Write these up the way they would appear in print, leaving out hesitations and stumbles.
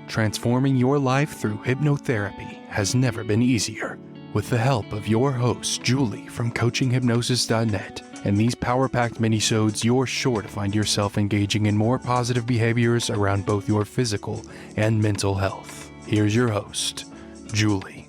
Transforming your life through hypnotherapy has never been easier. With the help of your host, Julie from CoachingHypnosis.net, and these power-packed minisodes, you're sure to find yourself engaging in more positive behaviors around both your physical and mental health. Here's your host, Julie.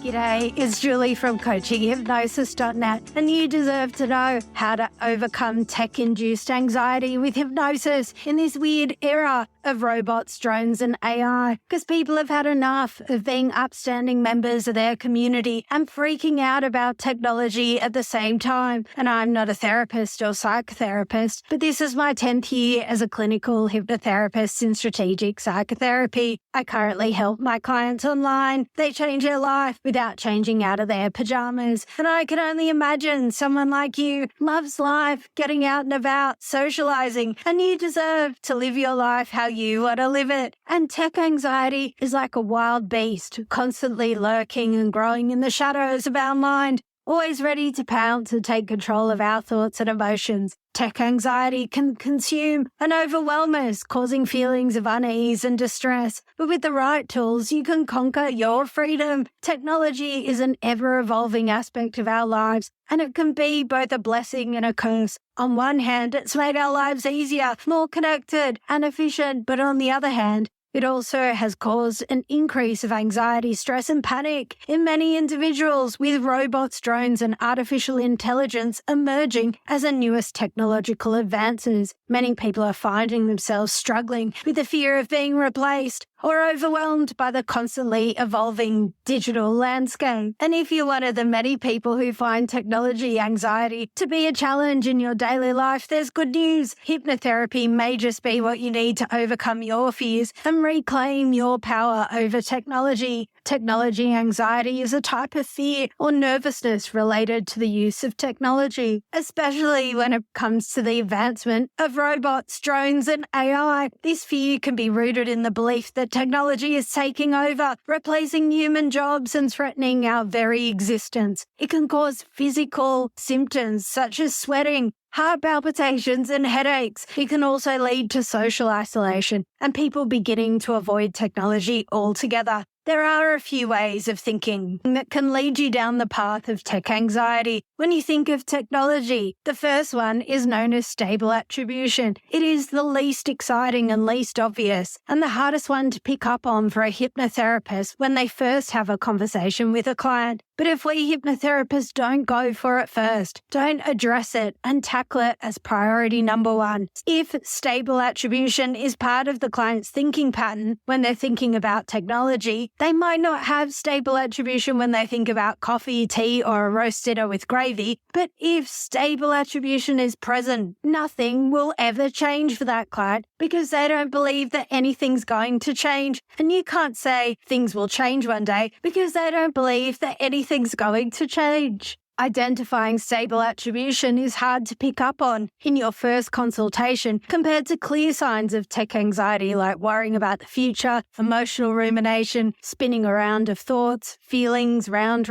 G'day, it's Julie from CoachingHypnosis.net, and you deserve to know how to overcome tech-induced anxiety with hypnosis in this weird era of robots, drones, and AI, because people have had enough of being upstanding members of their community and freaking out about technology at the same time. And I'm not a therapist or psychotherapist, but this is my 10th year as a clinical hypnotherapist in strategic psychotherapy. I currently help my clients online. They change their life without changing out of their pajamas. And I can only imagine someone like you loves life, getting out and about, socializing, and you deserve to live your life how you want to live it. And tech anxiety is like a wild beast, constantly lurking and growing in the shadows of our mind, always ready to pounce and take control of our thoughts and emotions. Tech anxiety can consume and overwhelm us, causing feelings of unease and distress. But with the right tools, you can conquer your freedom. Technology is an ever-evolving aspect of our lives, and it can be both a blessing and a curse. On one hand, it's made our lives easier, more connected and efficient, but on the other hand, it also has caused an increase of anxiety, stress, and panic in many individuals, with robots, drones, and artificial intelligence emerging as the newest technological advances. Many people are finding themselves struggling with the fear of being replaced or overwhelmed by the constantly evolving digital landscape. And if you're one of the many people who find technology anxiety to be a challenge in your daily life, there's good news. Hypnotherapy may just be what you need to overcome your fears and reclaim your power over technology. Technology anxiety is a type of fear or nervousness related to the use of technology, especially when it comes to the advancement of robots, drones, and AI. This fear can be rooted in the belief that technology is taking over, replacing human jobs and threatening our very existence. It can cause physical symptoms such as sweating, heart palpitations, and headaches. It can also lead to social isolation and people beginning to avoid technology altogether. There are a few ways of thinking that can lead you down the path of tech anxiety. When you think of technology, the first one is known as stable attribution. It is the least exciting and least obvious, and the hardest one to pick up on for a hypnotherapist when they first have a conversation with a client. But if we hypnotherapists don't go for it first, don't address it and tackle it as priority number one, if stable attribution is part of the client's thinking pattern when they're thinking about technology, they might not have stable attribution when they think about coffee, tea, or a roast dinner with gravy. But if stable attribution is present, nothing will ever change for that client because they don't believe that anything's going to change. And you can't say things will change one day because they don't believe that anything's going to change. Identifying stable attribution is hard to pick up on in your first consultation compared to clear signs of tech anxiety like worrying about the future, emotional rumination, spinning around of thoughts, feelings round,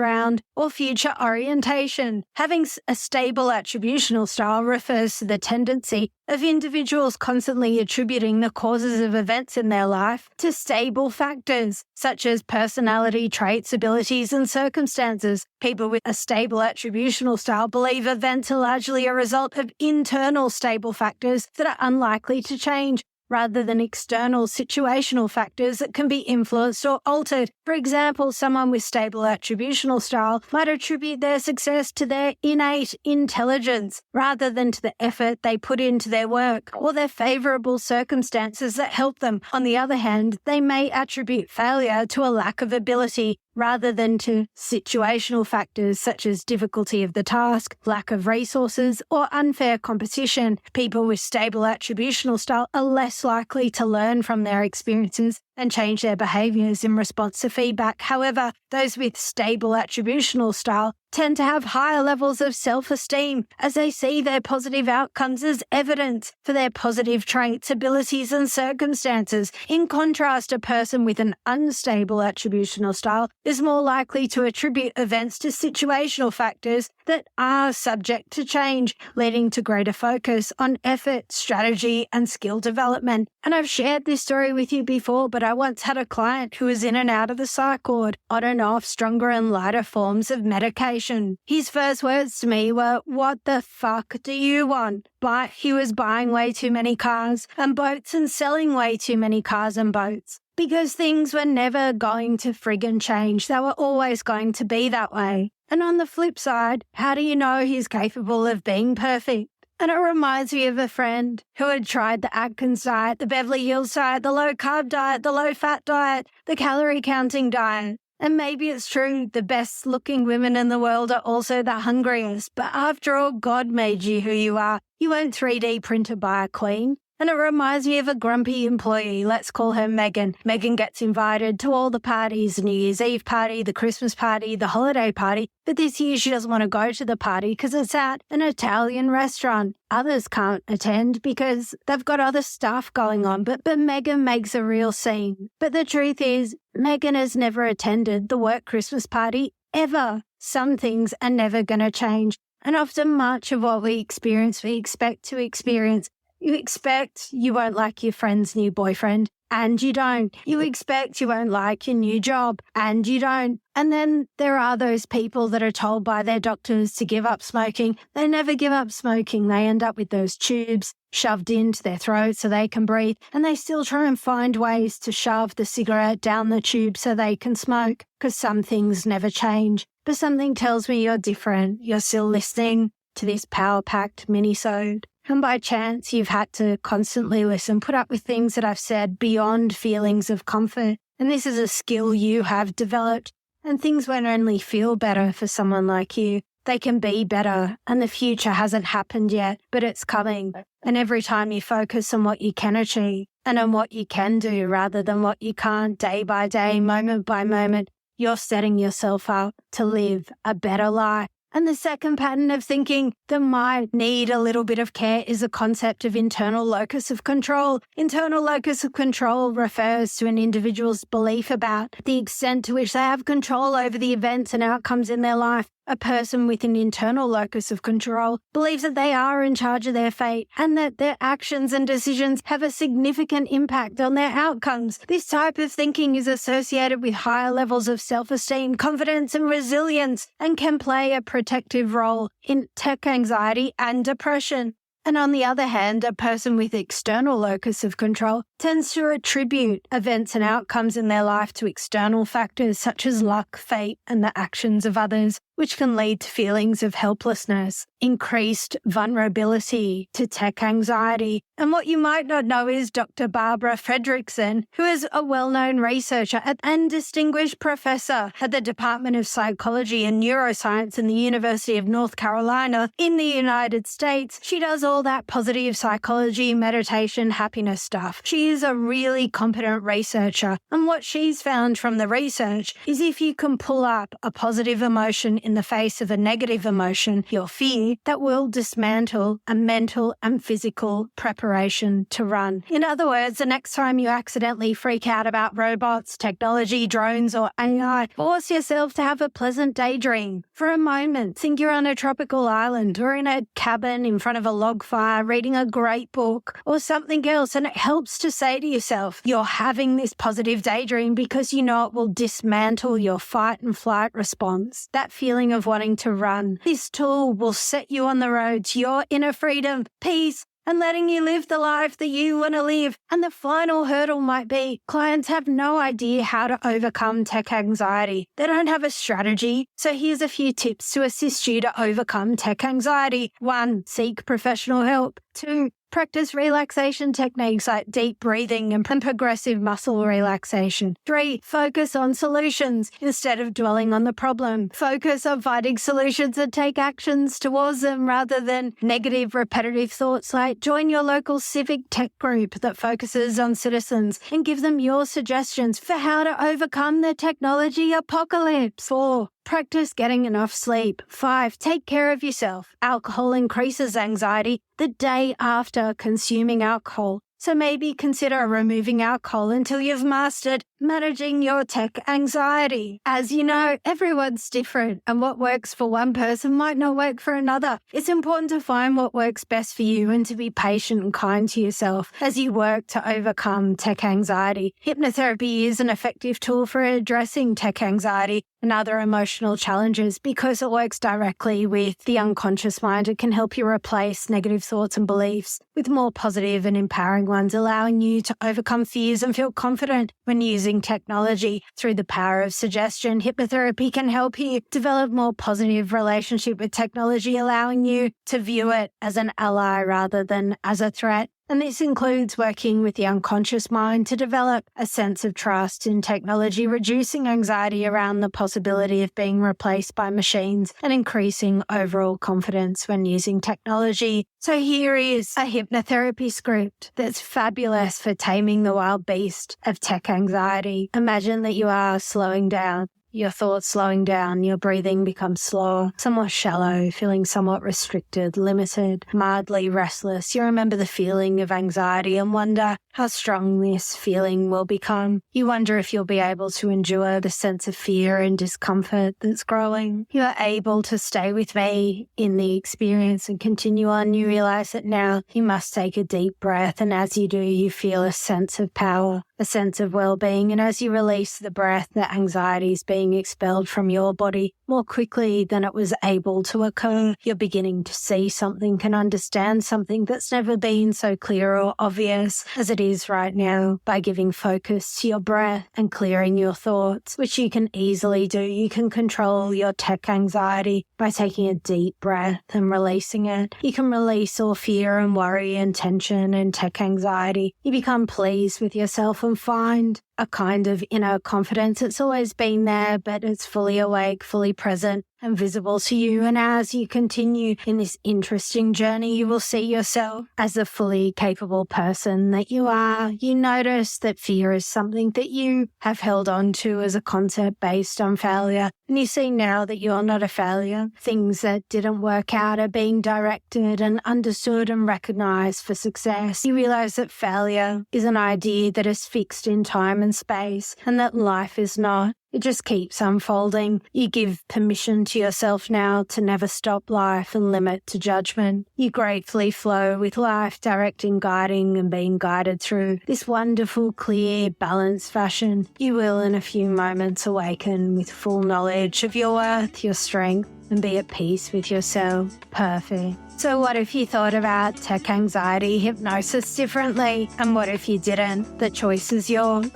or future orientation. Having a stable attributional style refers to the tendency of individuals constantly attributing the causes of events in their life to stable factors, such as personality traits, abilities, and circumstances. People with a stable attributional style believe events are largely a result of internal stable factors that are unlikely to change, rather than external situational factors that can be influenced or altered. For example, someone with stable attributional style might attribute their success to their innate intelligence rather than to the effort they put into their work or their favorable circumstances that help them. On the other hand, they may attribute failure to a lack of ability rather than to situational factors such as difficulty of the task, lack of resources, or unfair competition. People with stable attributional style are less likely to learn from their experiences and change their behaviors in response to feedback. However, those with stable attributional style tend to have higher levels of self-esteem as they see their positive outcomes as evidence for their positive traits, abilities, and circumstances. In contrast, a person with an unstable attributional style is more likely to attribute events to situational factors that are subject to change, leading to greater focus on effort, strategy, and skill development. And I've shared this story with you before, but I once had a client who was in and out of the psych ward, on and off stronger and lighter forms of medication. His first words to me were, "What the fuck do you want?" But he was buying way too many cars and boats and selling way too many cars and boats. Because things were never going to friggin' change. They were always going to be that way. And on the flip side, how do you know he's capable of being perfect? And it reminds me of a friend who had tried the Atkins diet, the Beverly Hills diet, the low-carb diet, the low-fat diet, the calorie-counting diet. And maybe it's true, the best-looking women in the world are also the hungriest. But after all, God made you who you are. You weren't 3D printed by a queen. And it reminds me of a grumpy employee. Let's call her Megan. Megan gets invited to all the parties, the New Year's Eve party, the Christmas party, the holiday party. But this year she doesn't want to go to the party because it's at an Italian restaurant. Others can't attend because they've got other stuff going on. But Megan makes a real scene. But the truth is, Megan has never attended the work Christmas party ever. Some things are never going to change. And often much of what we expect to experience. You expect you won't like your friend's new boyfriend, and you don't. You expect you won't like your new job, and you don't. And then there are those people that are told by their doctors to give up smoking. They never give up smoking. They end up with those tubes shoved into their throat so they can breathe, and they still try and find ways to shove the cigarette down the tube so they can smoke, because some things never change. But something tells me you're different. You're still listening to this power-packed mini-sode. And by chance, you've had to constantly listen, put up with things that I've said beyond feelings of comfort. And this is a skill you have developed. And things won't only feel better for someone like you, they can be better. And the future hasn't happened yet, but it's coming. And every time you focus on what you can achieve and on what you can do rather than what you can't, day by day, moment by moment, you're setting yourself up to live a better life. And the second pattern of thinking that might need a little bit of care is the concept of internal locus of control. Internal locus of control refers to an individual's belief about the extent to which they have control over the events and outcomes in their life. A person with an internal locus of control believes that they are in charge of their fate and that their actions and decisions have a significant impact on their outcomes. This type of thinking is associated with higher levels of self-esteem, confidence, and resilience, and can play a protective role in tech anxiety and depression. And on the other hand, a person with external locus of control tends to attribute events and outcomes in their life to external factors such as luck, fate, and the actions of others, which can lead to feelings of helplessness, increased vulnerability to tech anxiety. And what you might not know is Dr. Barbara Fredrickson, who is a well-known researcher and distinguished professor at the Department of Psychology and Neuroscience in the University of North Carolina in the United States. She does all that positive psychology, meditation, happiness stuff. She is a really competent researcher. And what she's found from the research is if you can pull up a positive emotion in the face of a negative emotion, your fear, that will dismantle a mental and physical preparation to run. In other words, the next time you accidentally freak out about robots, technology, drones, or AI, force yourself to have a pleasant daydream. For a moment, think you're on a tropical island or in a cabin in front of a log fire reading a great book or something else, and it helps to say to yourself, you're having this positive daydream because you know it will dismantle your fight and flight response. That feeling of wanting to run. This tool will set you on the road to your inner freedom, peace, and letting you live the life that you want to live. And the final hurdle might be clients have no idea how to overcome tech anxiety. They don't have a strategy. So here's a few tips to assist you to overcome tech anxiety. 1, seek professional help. 2, Practice relaxation techniques like deep breathing and progressive muscle relaxation. 3. Focus on solutions instead of dwelling on the problem. Focus on finding solutions and take actions towards them rather than negative, repetitive thoughts like join your local civic tech group that focuses on citizens and give them your suggestions for how to overcome the technology apocalypse. 4. Practice getting enough sleep. 5. Take care of yourself. Alcohol increases anxiety the day after consuming alcohol. So maybe consider removing alcohol until you've mastered managing your tech anxiety. As you know, everyone's different, and what works for one person might not work for another. It's important to find what works best for you and to be patient and kind to yourself as you work to overcome tech anxiety. Hypnotherapy is an effective tool for addressing tech anxiety and other emotional challenges because it works directly with the unconscious mind. It can help you replace negative thoughts and beliefs with more positive and empowering ones, allowing you to overcome fears and feel confident when using technology. Through the power of suggestion, hypnotherapy can help you develop more positive relationship with technology, allowing you to view it as an ally rather than as a threat. And this includes working with the unconscious mind to develop a sense of trust in technology, reducing anxiety around the possibility of being replaced by machines, and increasing overall confidence when using technology. So here is a hypnotherapy script that's fabulous for taming the wild beast of tech anxiety. Imagine that you are slowing down. Your thoughts slowing down, your breathing becomes slower, somewhat shallow, feeling somewhat restricted, limited, mildly restless. You remember the feeling of anxiety and wonder how strong this feeling will become. You wonder if you'll be able to endure the sense of fear and discomfort that's growing. You are able to stay with me in the experience and continue on. You realize that now you must take a deep breath, and as you do, you feel a sense of power, a sense of well-being, and as you release the breath, the anxiety is being expelled from your body more quickly than it was able to occur. You're beginning to see something and understand something that's never been so clear or obvious as it is right now. By giving focus to your breath and clearing your thoughts, which you can easily do, you can control your tech anxiety by taking a deep breath and releasing it. You can release all fear and worry and tension and tech anxiety. You become pleased with yourself and find a kind of inner confidence. It's always been there, but it's fully awake, fully present and visible to you. And as you continue in this interesting journey, you will see yourself as the fully capable person that you are. You notice that fear is something that you have held on to as a concept based on failure. And you see now that you're not a failure. Things that didn't work out are being directed and understood and recognized for success. You realize that failure is an idea that is fixed in time and space, and that life is not. It just keeps unfolding. You give permission to yourself now to never stop life and limit to judgment. You gratefully flow with life, directing, guiding, and being guided through this wonderful, clear, balanced fashion. You will in a few moments awaken with full knowledge of your worth, your strength, and be at peace with yourself. Perfect. So what if you thought about tech anxiety hypnosis differently? And what if you didn't? The choice is yours.